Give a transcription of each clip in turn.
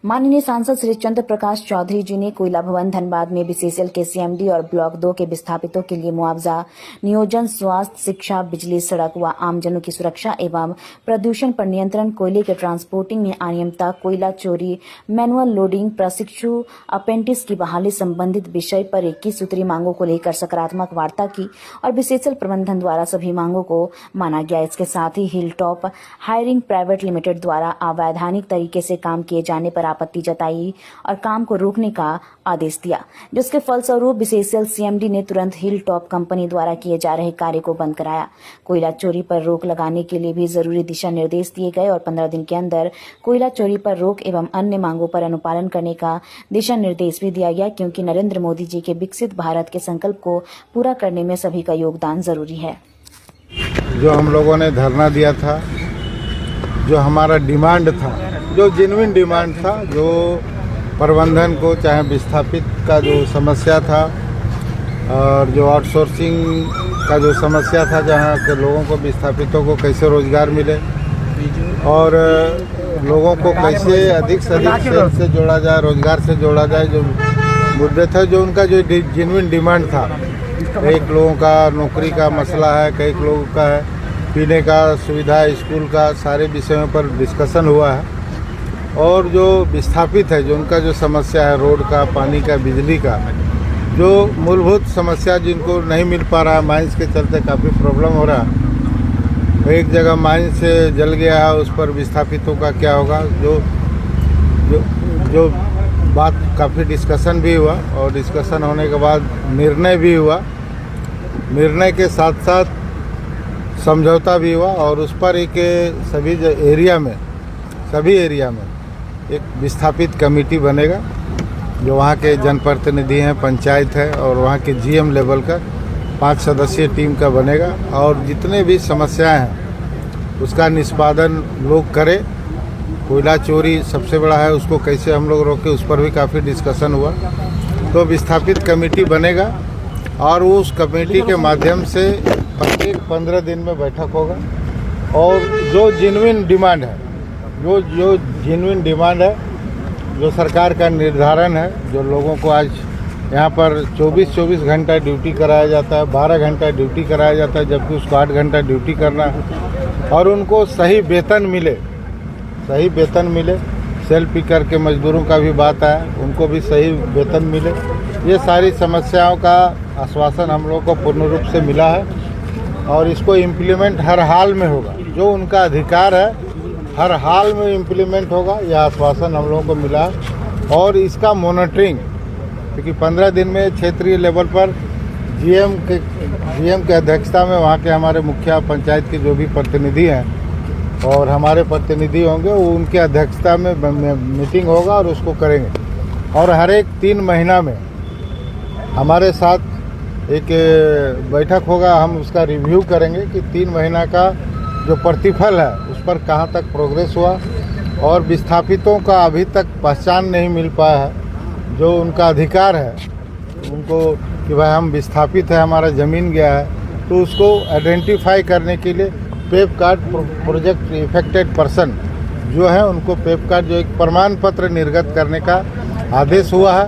माननीय सांसद श्री चंद्र प्रकाश चौधरी जी ने कोयला भवन धनबाद में बीसीसीएल के सीएमडी और ब्लॉक 2 के विस्थापितों के लिए मुआवजा, नियोजन, स्वास्थ्य, शिक्षा, बिजली, सड़क व आमजनों की सुरक्षा एवं प्रदूषण पर नियंत्रण, कोयले के ट्रांसपोर्टिंग में अनियमितता, कोयला चोरी, मैनुअल लोडिंग, प्रशिक्षु अप्रेंटिस की बहाली संबंधित विषय पर 21 सूत्री मांगों को लेकर सकारात्मक वार्ता की और बीसीसीएल प्रबंधन द्वारा सभी मांगों को माना गया। इसके साथ ही Hill Top Hiring Private Limited द्वारा अवैधानिक तरीके से काम किए जाने पर आपत्ति जताई और काम को रोकने का आदेश दिया, जिसके फलस्वरूप बीसीसीएल सीएमडी ने तुरंत हिल टॉप कंपनी द्वारा किए जा रहे कार्य को बंद कराया। कोयला चोरी पर रोक लगाने के लिए भी जरूरी दिशा निर्देश दिए गए और 15 दिन के अंदर कोयला चोरी पर रोक एवं अन्य मांगों पर अनुपालन करने का दिशा निर्देश भी दिया गया, क्योंकि नरेंद्र मोदी जी के विकसित भारत के संकल्प को पूरा करने में सभी का योगदान जरूरी है। जो हम लोगों ने धरना दिया था, जो हमारा डिमांड था, जो जेन्युइन डिमांड था, जो प्रबंधन को चाहे विस्थापित का जो समस्या था और जो आउटसोर्सिंग का जो समस्या था, जहाँ के लोगों को, विस्थापितों को कैसे रोजगार मिले और लोगों को कैसे अधिक से अधिक सेल से जोड़ा जाए, रोजगार से जोड़ा जाए, जो मुद्दे थे, जो उनका जो जेन्युइन डिमांड था। कई लोगों का नौकरी का मसला है, कई लोगों का है पीने का सुविधा, स्कूल का, सारे विषयों पर डिस्कशन हुआ है। और जो विस्थापित है, जो उनका जो समस्या है, रोड का, पानी का, बिजली का, जो मूलभूत समस्या जिनको नहीं मिल पा रहा है, माइंस के चलते काफ़ी प्रॉब्लम हो रहा है। एक जगह माइंस से जल गया है, उस पर विस्थापितों का क्या होगा, जो बात काफ़ी डिस्कशन भी हुआ और डिस्कशन होने के बाद निर्णय भी हुआ। निर्णय के साथ साथ समझौता भी हुआ और उस पर एक सभी एरिया में एक विस्थापित कमेटी बनेगा, जो वहाँ के जनप्रतिनिधि हैं, पंचायत है और वहाँ के जीएम लेवल का 5 सदस्यीय टीम का बनेगा और जितने भी समस्याएं हैं उसका निष्पादन लोग करें। कोयला चोरी सबसे बड़ा है, उसको कैसे हम लोग रोकें, उस पर भी काफ़ी डिस्कशन हुआ। तो विस्थापित कमेटी बनेगा और उस कमेटी के माध्यम से प्रत्येक 15 दिन में बैठक होगा और जो जेन्युइन डिमांड है, जो सरकार का निर्धारण है, जो लोगों को आज यहाँ पर 24 घंटा ड्यूटी कराया जाता है, 12 घंटा ड्यूटी कराया जाता है, जबकि उसको 8 घंटा ड्यूटी करना है और उनको सही वेतन मिले। सेल पिकर के मजदूरों का भी बात है, उनको भी सही वेतन मिले। ये सारी समस्याओं का आश्वासन हम लोगों को पूर्ण रूप से मिला है और इसको इम्प्लीमेंट हर हाल में होगा। जो उनका अधिकार है हर हाल में इम्प्लीमेंट होगा, यह आश्वासन हम लोगों को मिला और इसका मॉनिटरिंग, क्योंकि 15 दिन में क्षेत्रीय लेवल पर जीएम के अध्यक्षता में वहाँ के हमारे मुखिया पंचायत के जो भी प्रतिनिधि हैं और हमारे प्रतिनिधि होंगे, वो उनके अध्यक्षता में मीटिंग होगा और उसको करेंगे। और हर एक 3 महीना में हमारे साथ एक बैठक होगा, हम उसका रिव्यू करेंगे कि 3 महीना का जो प्रतिफल है उस पर कहाँ तक प्रोग्रेस हुआ और विस्थापितों का अभी तक पहचान नहीं मिल पाया है, जो उनका अधिकार है उनको कि भाई हम विस्थापित है, हमारा ज़मीन गया है, तो उसको आइडेंटिफाई करने के लिए पेप कार्ड, प्रोजेक्ट इफेक्टेड पर्सन जो है, उनको पेप कार्ड, जो एक प्रमाण पत्र निर्गत करने का आदेश हुआ है,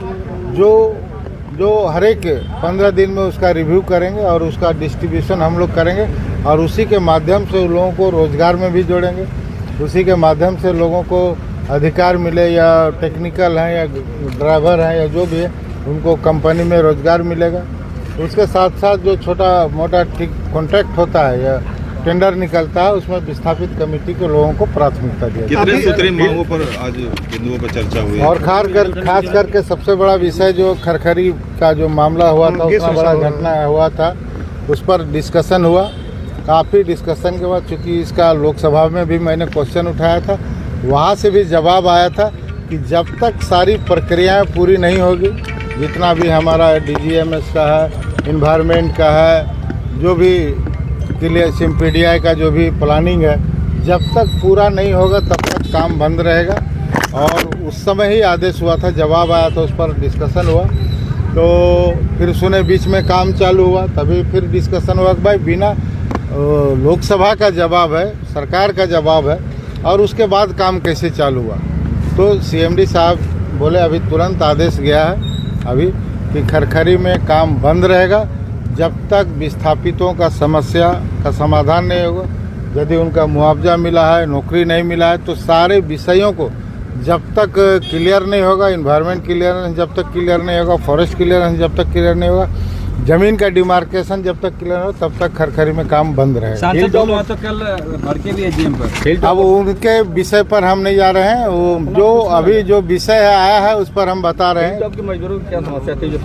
जो हर एक 15 दिन में उसका रिव्यू करेंगे और उसका डिस्ट्रीब्यूशन हम लोग करेंगे और उसी के माध्यम से लोगों को रोज़गार में भी जोड़ेंगे। उसी के माध्यम से लोगों को अधिकार मिले, या टेक्निकल हैं या ड्राइवर हैं या जो भी है, उनको कंपनी में रोज़गार मिलेगा। उसके साथ साथ जो छोटा मोटा कॉन्ट्रैक्ट होता है या टेंडर निकलता है, उसमें विस्थापित कमेटी के लोगों को प्राथमिकता दी। कितने सूत्री मांगों पर आज बिंदुओं पर चर्चा हुई और खास करके सबसे बड़ा विषय जो खरखरी का जो मामला हुआ था, उतना बड़ा घटना हुआ था, उस पर डिस्कशन हुआ। काफ़ी डिस्कशन के बाद, चूँकि इसका लोकसभा में भी मैंने क्वेश्चन उठाया था, वहाँ से भी जवाब आया था कि जब तक सारी प्रक्रियाएँ पूरी नहीं होगी, जितना भी हमारा DGMS का है, इन्वायरमेंट का है, जो भी सिम्पीडीआई का जो भी प्लानिंग है, जब तक पूरा नहीं होगा तब तक काम बंद रहेगा। और उस समय ही आदेश हुआ था, जवाब आया था, उस पर डिस्कशन हुआ। तो फिर सुने बीच में काम चालू हुआ, तभी फिर डिस्कशन हुआ कि भाई बिना लोकसभा का जवाब है, सरकार का जवाब है और उसके बाद काम कैसे चालू हुआ। तो सीएमडी साहब बोले अभी तुरंत आदेश गया है अभी कि खरखरी में काम बंद रहेगा जब तक विस्थापितों का समस्या का समाधान नहीं होगा। यदि उनका मुआवजा मिला है, नौकरी नहीं मिला है, तो सारे विषयों को जब तक क्लियर नहीं होगा, इन्वायरमेंट क्लियरेंस जब तक क्लियर नहीं होगा, फॉरेस्ट क्लियरेंस जब तक क्लियर नहीं होगा, जमीन का डिमार्केशन जब तक क्लियर हो तब तक खरखरी में काम बंद रहेगा। सांसद दोनों तो कल भड़के भी है जीएम पर। अब उनके विषय पर हम नहीं जा रहे हैं, वो जो अभी जो विषय आया है उस पर हम बता रहे हैं। आपकी मजदूरों की क्या समस्या थी जो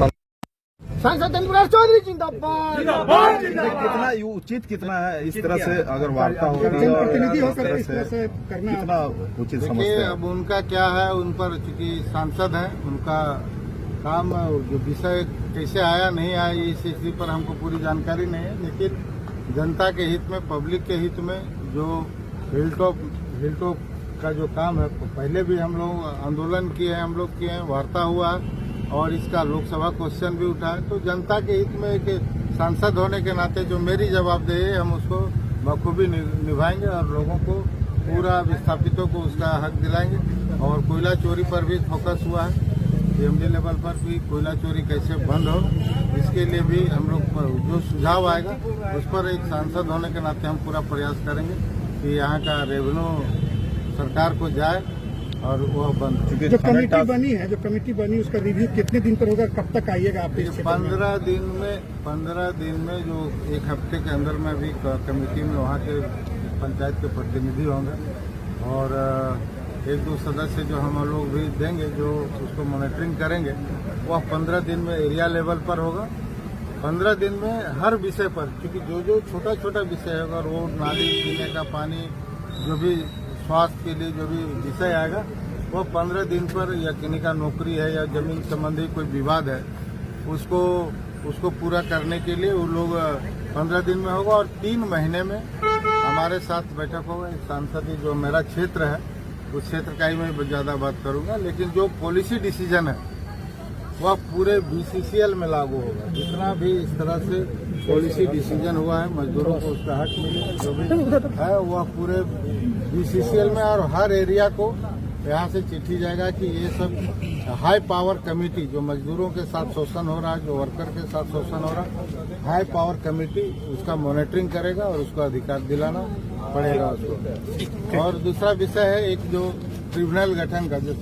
सांसद चंद्रप्रकाश चौधरी जिंदाबाद जिंदाबाद कितना ये उचित कितना है इस तरह से अगर वार्ता होगी और जनप्रतिनिधि होकर इस इस तरह से करना कितना उचित देखिए समझते हैं? अब उनका क्या है, उन पर चूंकि सांसद है, उनका काम जो विषय कैसे आया नहीं आया इस स्थिति पर हमको पूरी जानकारी नहीं है, लेकिन जनता के हित में, पब्लिक के हित में जो हिल टॉप का जो काम है, पहले भी हम लोग आंदोलन किए हैं, हम लोग किए हैं, वार्ता हुआ है और इसका लोकसभा क्वेश्चन भी उठा है। तो जनता के हित में एक सांसद होने के नाते जो मेरी जवाबदेही है हम उसको बखूबी निभाएंगे और लोगों को पूरा विस्थापितों को उसका हक दिलाएंगे। और कोयला चोरी पर भी फोकस हुआ है, सीएमडी लेवल पर भी कोयला चोरी कैसे बंद हो, इसके लिए भी हम लोग जो सुझाव आएगा उस पर एक सांसद होने के नाते हम पूरा प्रयास करेंगे कि यहाँ का रेवेन्यू सरकार को जाए और वह बंद। जो कमेटी बनी उसका रिव्यू कितने दिन पर होगा, कब तक आइएगा आप? 15 दिन में जो एक हफ्ते के अंदर में भी कमेटी में वहाँ के पंचायत के प्रतिनिधि होंगे और एक दो सदस्य जो हम लोग भी देंगे जो उसको मॉनिटरिंग करेंगे, वह 15 दिन में एरिया लेवल पर होगा। 15 दिन में हर विषय पर, क्योंकि जो छोटा छोटा विषय होगा, रोड, नाली, पीने का पानी, जो भी स्वास्थ्य के लिए जो भी विषय आएगा वो 15 दिन पर, या किन्हीं का नौकरी है या जमीन संबंधी कोई विवाद है उसको पूरा करने के लिए वो लोग 15 दिन में होगा। और 3 महीने में हमारे साथ बैठक होगा। एक सांसद जो मेरा क्षेत्र है उस क्षेत्र का ही मैं ज़्यादा बात करूंगा, लेकिन जो पॉलिसी डिसीजन है वह पूरे बीसीसीएल में लागू होगा। जितना भी इस तरह से पॉलिसी डिसीजन हुआ है, मजदूरों को उसका हक मिले जो भी है वह पूरे बीसीसीएल में, और हर एरिया को यहाँ से चिट्ठी जाएगा कि ये सब हाई पावर कमेटी जो मजदूरों के साथ शोषण हो रहा है, जो वर्कर के साथ शोषण हो रहा है, हाई पावर कमेटी उसका मॉनिटरिंग करेगा और उसको अधिकार दिलाना पड़ेगा उसको। और दूसरा विषय है एक जो ट्रिब्यूनल गठन का, जो